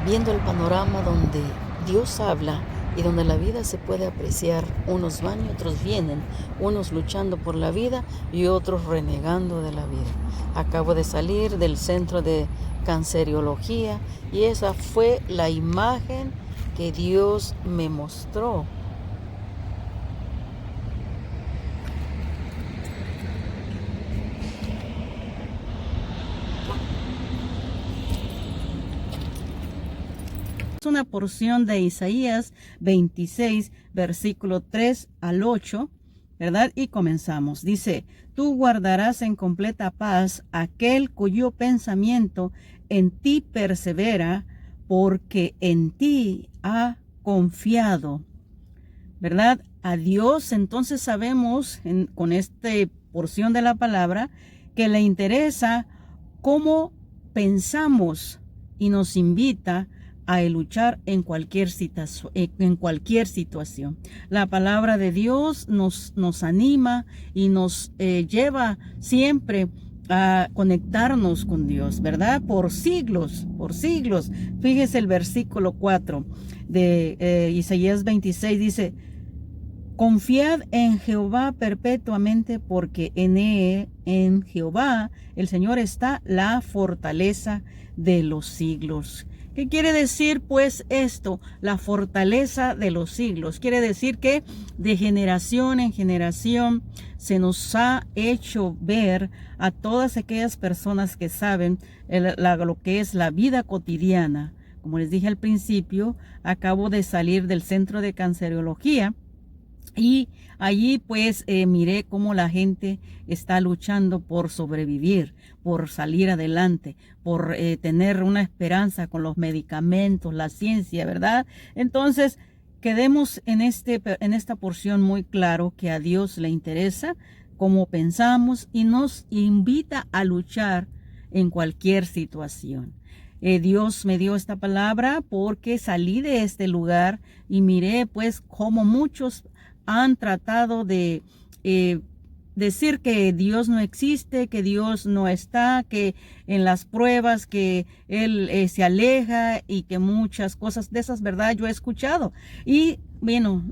viendo el panorama donde Dios habla y donde la vida se puede apreciar. Unos van y otros vienen, unos luchando por la vida y otros renegando de la vida. Acabo de salir del centro de canceriología y esa fue la imagen que Dios me mostró. Una porción de Isaías 26, versículo 3 al 8, ¿verdad? Y comenzamos. Dice, tú guardarás en completa paz aquel cuyo pensamiento en ti persevera, porque en ti ha confiado, ¿verdad? A Dios, entonces sabemos con esta porción de la palabra que le interesa cómo pensamos y nos invita a luchar en cualquier situación. La palabra de Dios nos anima y nos lleva siempre a conectarnos con Dios, ¿verdad? Por siglos, por siglos. Fíjese el versículo 4 de Isaías 26, dice, confiad en Jehová perpetuamente, porque en Jehová, el Señor, está la fortaleza de los siglos. ¿Qué quiere decir pues esto? La fortaleza de los siglos. Quiere decir que de generación en generación se nos ha hecho ver a todas aquellas personas que saben lo que es la vida cotidiana. Como les dije al principio, acabo de salir del centro de canceriología. Y allí pues miré cómo la gente está luchando por sobrevivir, por salir adelante, por tener una esperanza con los medicamentos, la ciencia, ¿verdad? Entonces, quedemos en esta porción muy claro que a Dios le interesa cómo pensamos y nos invita a luchar en cualquier situación. Dios me dio esta palabra porque salí de este lugar y miré pues cómo muchos han tratado de decir que Dios no existe, que Dios no está, que en las pruebas que Él se aleja y que muchas cosas de esas, ¿verdad? Yo he escuchado. Y bueno,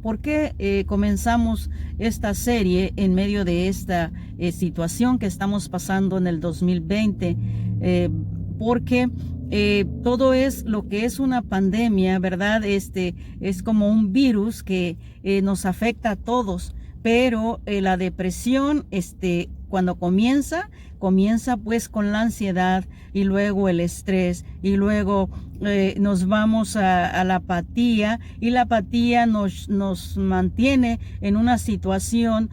¿por qué comenzamos esta serie en medio de esta situación que estamos pasando en el 2020? Porque todo es lo que es una pandemia, ¿verdad? Es como un virus que nos afecta a todos, pero la depresión, cuando comienza pues con la ansiedad y luego el estrés y luego nos vamos a la apatía y la apatía nos mantiene en una situación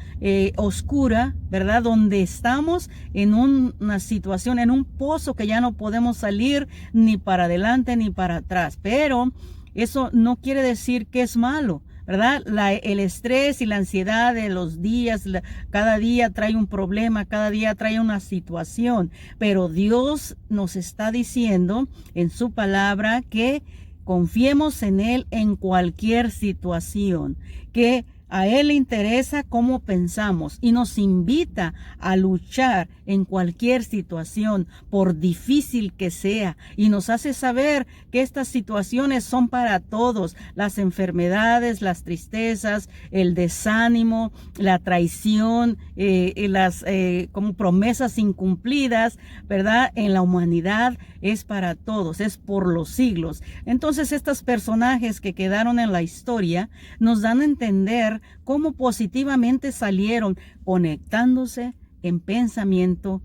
oscura, ¿verdad? Donde estamos en una situación, en un pozo que ya no podemos salir ni para adelante ni para atrás, pero eso no quiere decir que es malo, ¿verdad? El estrés y la ansiedad de los días, cada día trae un problema, cada día trae una situación, pero Dios nos está diciendo en su palabra que confiemos en Él en cualquier situación, que a Él le interesa cómo pensamos y nos invita a luchar en cualquier situación, por difícil que sea, y nos hace saber que estas situaciones son para todos: las enfermedades, las tristezas, el desánimo, la traición, las como promesas incumplidas, ¿verdad? En la humanidad es para todos, es por los siglos. Entonces estos personajes que quedaron en la historia nos dan a entender cómo positivamente salieron conectándose en pensamiento,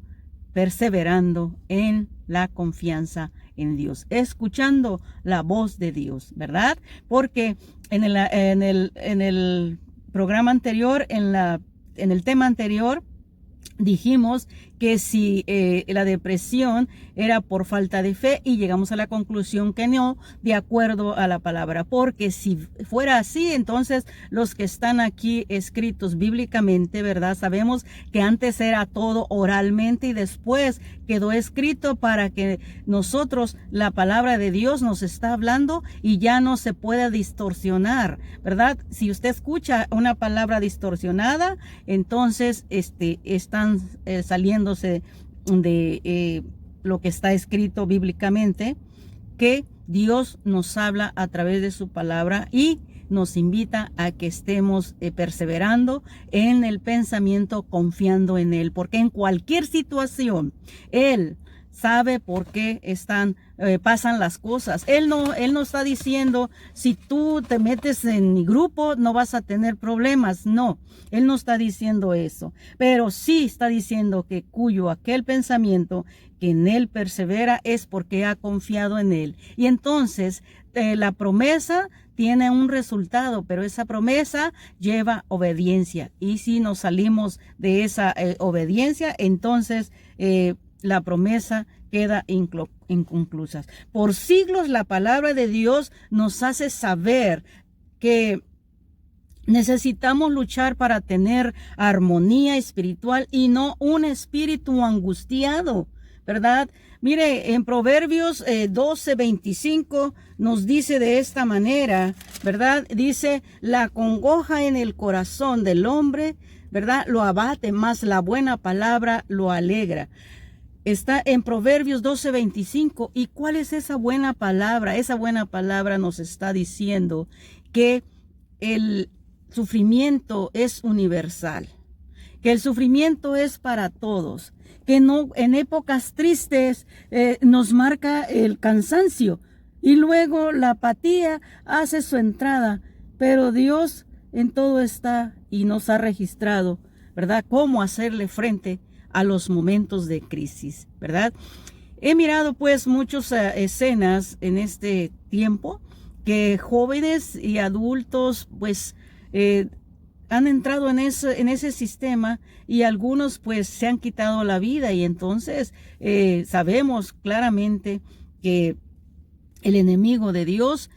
perseverando en la confianza en Dios, escuchando la voz de Dios, ¿verdad? Porque en el programa anterior, en el tema anterior, dijimos que si la depresión era por falta de fe, y llegamos a la conclusión que no, de acuerdo a la palabra, porque si fuera así, entonces los que están aquí escritos bíblicamente, ¿verdad? Sabemos que antes era todo oralmente y después quedó escrito para que nosotros, la palabra de Dios nos está hablando y ya no se puede distorsionar, ¿verdad? Si usted escucha una palabra distorsionada, entonces están saliéndose de lo que está escrito bíblicamente, que Dios nos habla a través de su palabra y nos invita a que estemos perseverando en el pensamiento, confiando en Él, porque en cualquier situación, Él sabe por qué pasan las cosas. Él no está diciendo, si tú te metes en mi grupo, no vas a tener problemas. No, Él no está diciendo eso. Pero sí está diciendo que aquel pensamiento que en Él persevera es porque ha confiado en Él. Y entonces la promesa tiene un resultado, pero esa promesa lleva obediencia. Y si nos salimos de esa obediencia, entonces la promesa queda inconclusa. Por siglos la palabra de Dios nos hace saber que necesitamos luchar para tener armonía espiritual y no un espíritu angustiado, ¿verdad? Mire, en Proverbios 12:25 nos dice de esta manera, ¿verdad? Dice, la congoja en el corazón del hombre, ¿verdad? Lo abate, mas la buena palabra lo alegra. Está en Proverbios 12:25. ¿Y cuál es esa buena palabra? Esa buena palabra nos está diciendo que el sufrimiento es universal, que el sufrimiento es para todos, que no en épocas tristes nos marca el cansancio y luego la apatía hace su entrada, pero Dios en todo está y nos ha registrado, ¿verdad? Cómo hacerle frente a los momentos de crisis, ¿verdad? He mirado pues muchas escenas en este tiempo que jóvenes y adultos pues han entrado en ese sistema y algunos pues se han quitado la vida y entonces sabemos claramente que el enemigo de Dios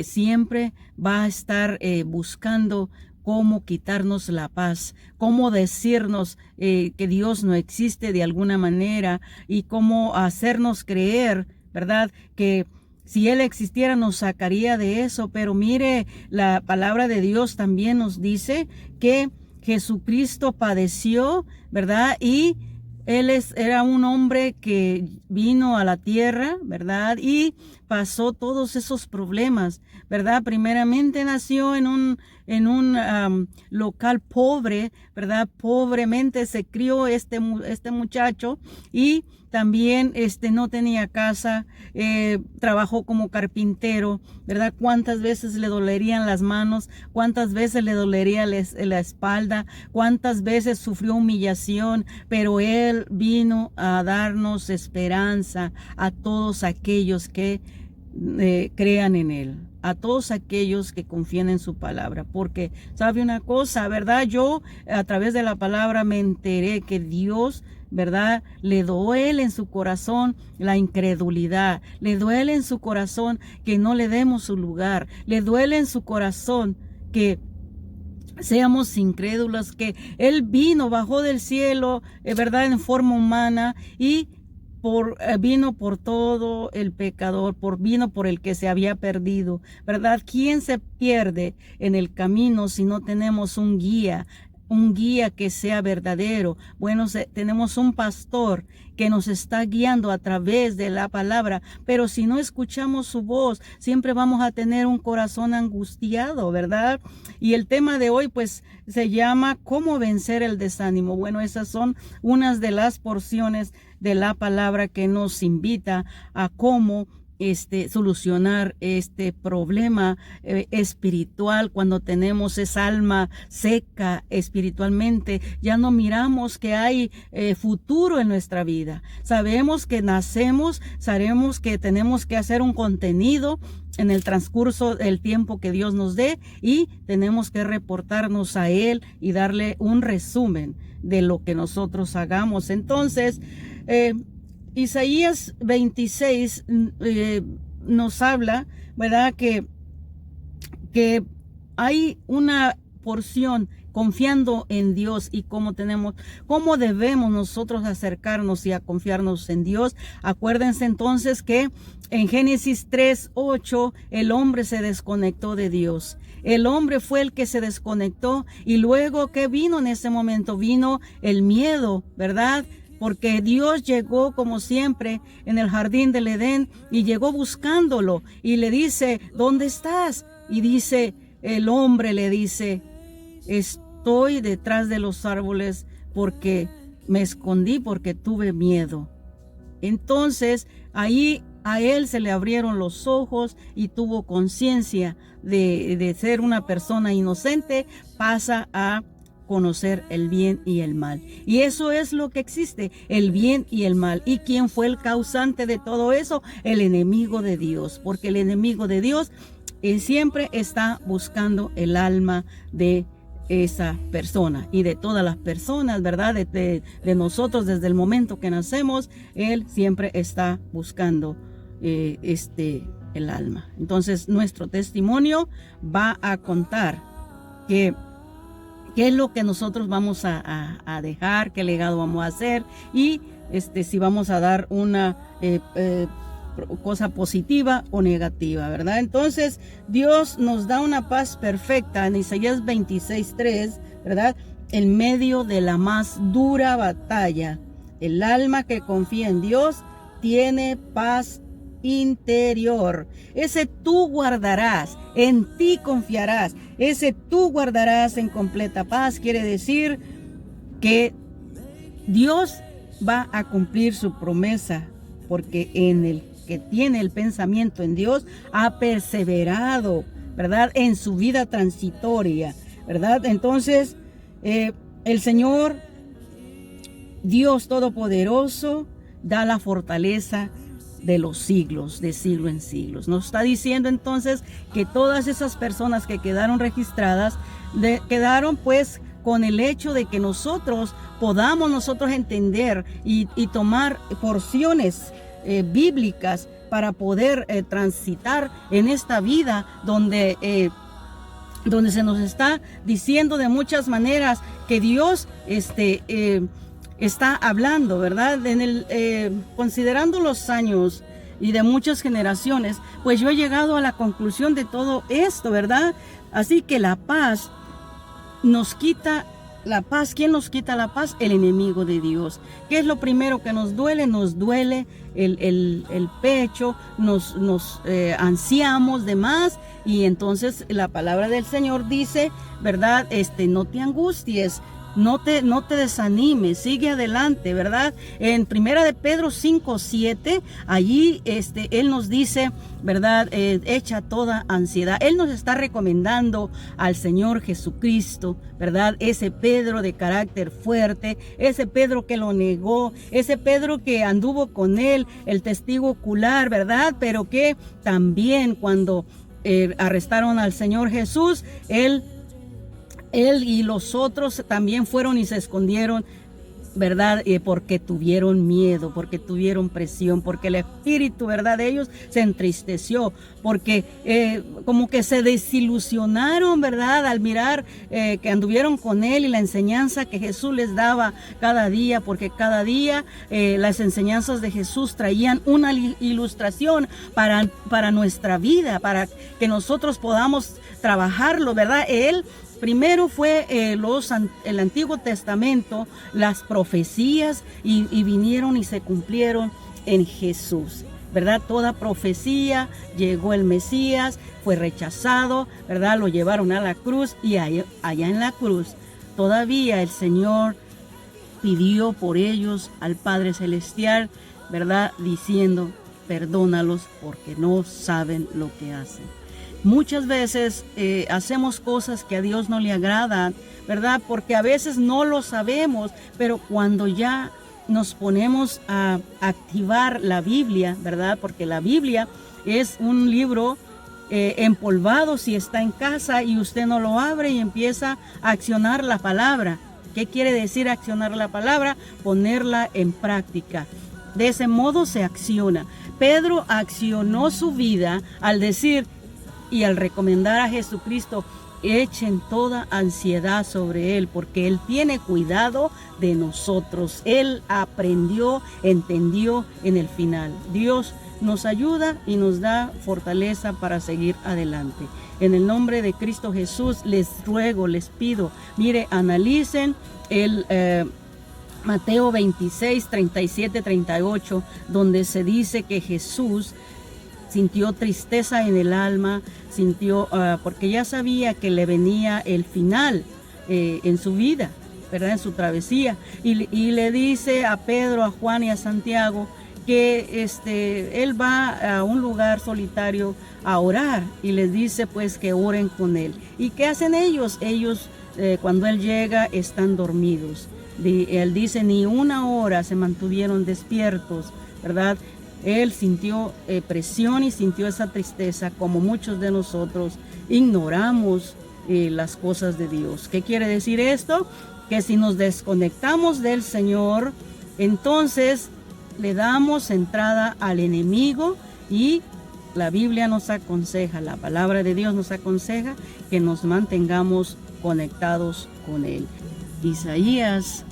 siempre va a estar buscando cómo quitarnos la paz, cómo decirnos que Dios no existe de alguna manera y cómo hacernos creer, ¿verdad?, que si Él existiera nos sacaría de eso. Pero mire, la palabra de Dios también nos dice que Jesucristo padeció, ¿verdad? Y Él era un hombre que vino a la tierra, ¿verdad? Y pasó todos esos problemas, ¿verdad? Primeramente nació en un local pobre, ¿verdad? Pobremente se crió este muchacho y también no tenía casa, trabajó como carpintero, ¿verdad? ¿Cuántas veces le dolerían las manos? ¿Cuántas veces le dolería la espalda? ¿Cuántas veces sufrió humillación? Pero Él vino a darnos esperanza a todos aquellos que crean en Él, a todos aquellos que confían en su palabra, porque sabe una cosa, ¿verdad? Yo a través de la palabra me enteré que Dios, ¿verdad?, le duele en su corazón la incredulidad, le duele en su corazón que no le demos su lugar, le duele en su corazón que seamos incrédulos, que Él bajó del cielo, ¿verdad?, en forma humana y vino por todo el pecador, vino por el que se había perdido, ¿verdad? ¿Quién se pierde en el camino si no tenemos un guía que sea verdadero? Bueno, tenemos un pastor que nos está guiando a través de la palabra, pero si no escuchamos su voz, siempre vamos a tener un corazón angustiado, ¿verdad? Y el tema de hoy pues se llama ¿cómo vencer el desánimo? Bueno, esas son unas de las porciones de la palabra que nos invita a cómo solucionar este problema espiritual cuando tenemos esa alma seca espiritualmente. Ya no miramos que hay futuro en nuestra vida. Sabemos que nacemos, sabemos que tenemos que hacer un contenido en el transcurso del tiempo que Dios nos dé y tenemos que reportarnos a Él y darle un resumen de lo que nosotros hagamos. Entonces, Isaías 26 nos habla, ¿verdad?, que hay una porción confiando en Dios y cómo debemos nosotros acercarnos y a confiarnos en Dios. Acuérdense entonces que en Génesis 3:8 el hombre se desconectó de Dios. El hombre fue el que se desconectó y luego ¿qué vino en ese momento? Vino el miedo, ¿verdad? porque Dios llegó como siempre en el jardín del Edén y llegó buscándolo y le dice, ¿dónde estás? Y dice, el hombre le dice, estoy detrás de los árboles porque me escondí porque tuve miedo. Entonces ahí a él se le abrieron los ojos y tuvo conciencia de ser una persona inocente, pasa a conocer el bien y el mal. Y eso es lo que existe, el bien y el mal. ¿Y quién fue el causante de todo eso? El enemigo de Dios, porque el enemigo de Dios siempre está buscando el alma de esa persona y de todas las personas, ¿verdad? De nosotros desde el momento que nacemos, él siempre está buscando el alma. Entonces nuestro testimonio va a contar qué es lo que nosotros vamos a dejar, qué legado vamos a hacer y si vamos a dar una cosa positiva o negativa, ¿verdad? Entonces Dios nos da una paz perfecta en Isaías 26:3, ¿verdad? En medio de la más dura batalla, el alma que confía en Dios tiene paz interior. Ese tú guardarás, en ti confiarás, ese tú guardarás en completa paz. Quiere decir que Dios va a cumplir su promesa, porque en el que tiene el pensamiento en Dios ha perseverado, ¿verdad? En su vida transitoria, ¿verdad? Entonces el Señor Dios Todopoderoso da la fortaleza de los siglos, de siglo en siglos. Nos está diciendo entonces que todas esas personas que quedaron registradas, quedaron pues con el hecho de que nosotros podamos entender y tomar porciones bíblicas para poder transitar en esta vida donde se nos está diciendo de muchas maneras que Dios está hablando, ¿verdad? Considerando los años y de muchas generaciones, pues yo he llegado a la conclusión de todo esto, ¿verdad? Así que la paz nos quita la paz. ¿Quién nos quita la paz? El enemigo de Dios. ¿Qué es lo primero que nos duele? Nos duele el pecho, nos ansiamos de más, y entonces la palabra del Señor dice, ¿verdad? No te angusties, no te desanimes, sigue adelante, ¿verdad? En primera de Pedro 5:7, allí él nos dice, ¿verdad? Echa toda ansiedad. Él nos está recomendando al Señor Jesucristo, ¿verdad? Ese Pedro de carácter fuerte, ese Pedro que lo negó, ese Pedro que anduvo con él, el testigo ocular, ¿verdad? Pero que también cuando arrestaron al Señor Jesús, él y los otros también fueron y se escondieron, ¿verdad? Porque tuvieron miedo, porque tuvieron presión, porque el espíritu, ¿verdad?, de ellos se entristeció, porque como que se desilusionaron, ¿verdad?, al mirar que anduvieron con él y la enseñanza que Jesús les daba cada día, porque cada día las enseñanzas de Jesús traían una ilustración para nuestra vida, para que nosotros podamos trabajarlo, ¿verdad? Él primero fue el Antiguo Testamento, las profecías, y vinieron y se cumplieron en Jesús, ¿verdad? Toda profecía, llegó el Mesías, fue rechazado, ¿verdad? Lo llevaron a la cruz, y allá en la cruz todavía el Señor pidió por ellos al Padre Celestial, ¿verdad? Diciendo, perdónalos porque no saben lo que hacen. Muchas veces hacemos cosas que a Dios no le agradan, ¿verdad? Porque a veces no lo sabemos, pero cuando ya nos ponemos a activar la Biblia, ¿verdad? Porque la Biblia es un libro empolvado si está en casa y usted no lo abre y empieza a accionar la palabra. ¿Qué quiere decir accionar la palabra? Ponerla en práctica. De ese modo se acciona. Pedro accionó su vida al decir y al recomendar a Jesucristo, echen toda ansiedad sobre Él, porque Él tiene cuidado de nosotros. Él aprendió, entendió en el final. Dios nos ayuda y nos da fortaleza para seguir adelante. En el nombre de Cristo Jesús les ruego, les pido, mire, analicen Mateo 26, 37, 38, donde se dice que Jesús sintió tristeza en el alma, sintió, porque ya sabía que le venía el final en su vida, ¿verdad? En su travesía. Y le dice a Pedro, a Juan y a Santiago que él va a un lugar solitario a orar y les dice pues que oren con él. ¿Y qué hacen ellos? Ellos cuando él llega están dormidos. Él dice ni una hora se mantuvieron despiertos, ¿verdad? Él sintió presión y sintió esa tristeza, como muchos de nosotros ignoramos las cosas de Dios. ¿Qué quiere decir esto? Que si nos desconectamos del Señor, entonces le damos entrada al enemigo, y la Biblia nos aconseja, la palabra de Dios nos aconseja que nos mantengamos conectados con Él. Isaías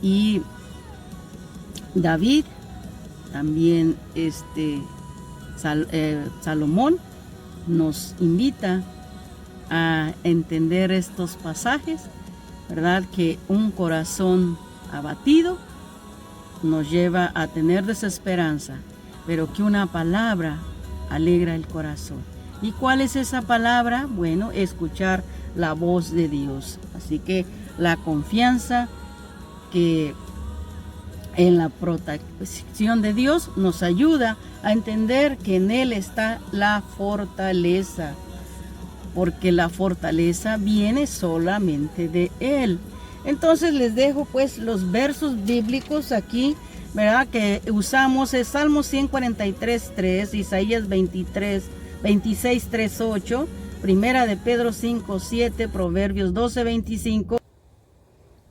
y David, también Salomón nos invita a entender estos pasajes, ¿verdad? Que un corazón abatido nos lleva a tener desesperanza, pero que una palabra alegra el corazón. ¿Y cuál es esa palabra? Bueno, escuchar la voz de Dios. Así que la confianza que en la protección de Dios nos ayuda a entender que en Él está la fortaleza, porque la fortaleza viene solamente de Él. Entonces les dejo pues los versos bíblicos aquí, ¿verdad? Que usamos es Salmo 143:3, Isaías 26:3-8, Primera de Pedro 5:7, Proverbios 12:25.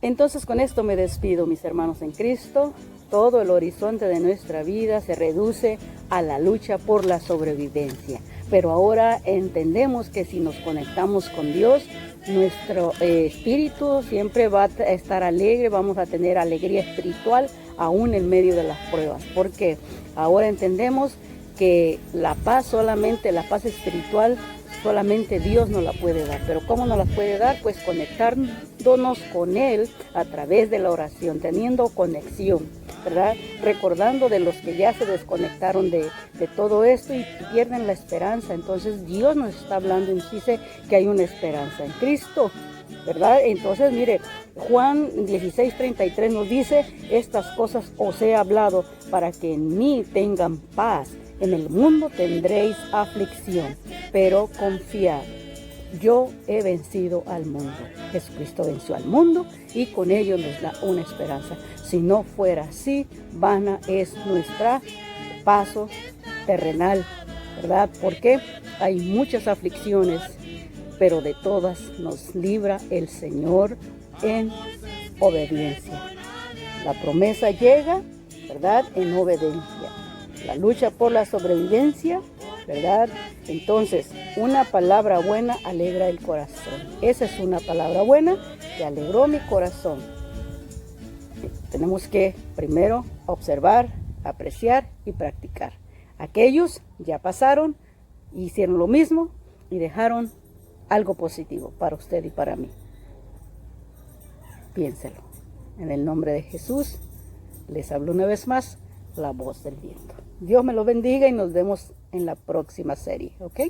Entonces con esto me despido, mis hermanos en Cristo. Todo el horizonte de nuestra vida se reduce a la lucha por la sobrevivencia. Pero ahora entendemos que si nos conectamos con Dios, nuestro espíritu siempre va a estar alegre, vamos a tener alegría espiritual aún en medio de las pruebas. Porque ahora entendemos que la paz, solamente la paz espiritual, solamente Dios nos la puede dar. Pero ¿cómo nos la puede dar? Pues conectándonos con Él a través de la oración, teniendo conexión, ¿verdad? Recordando de los que ya se desconectaron de todo esto y pierden la esperanza. Entonces Dios nos está hablando y nos dice que hay una esperanza en Cristo, ¿verdad? Entonces mire, Juan 16:33 nos dice: estas cosas os he hablado para que en mí tengan paz. En el mundo tendréis aflicción, pero confiad, yo he vencido al mundo. Jesucristo venció al mundo y con ello nos da una esperanza. Si no fuera así, vana es nuestra paso terrenal, ¿verdad? Porque hay muchas aflicciones, pero de todas nos libra el Señor en obediencia. La promesa llega, ¿verdad? En obediencia. La lucha por la sobrevivencia, ¿verdad? Entonces, una palabra buena alegra el corazón. Esa es una palabra buena que alegró mi corazón. Tenemos que primero observar, apreciar y practicar. Aquellos ya pasaron, hicieron lo mismo y dejaron algo positivo para usted y para mí. Piénselo. En el nombre de Jesús, les hablo una vez más, la voz del viento. Dios me lo bendiga y nos vemos en la próxima serie, ¿ok?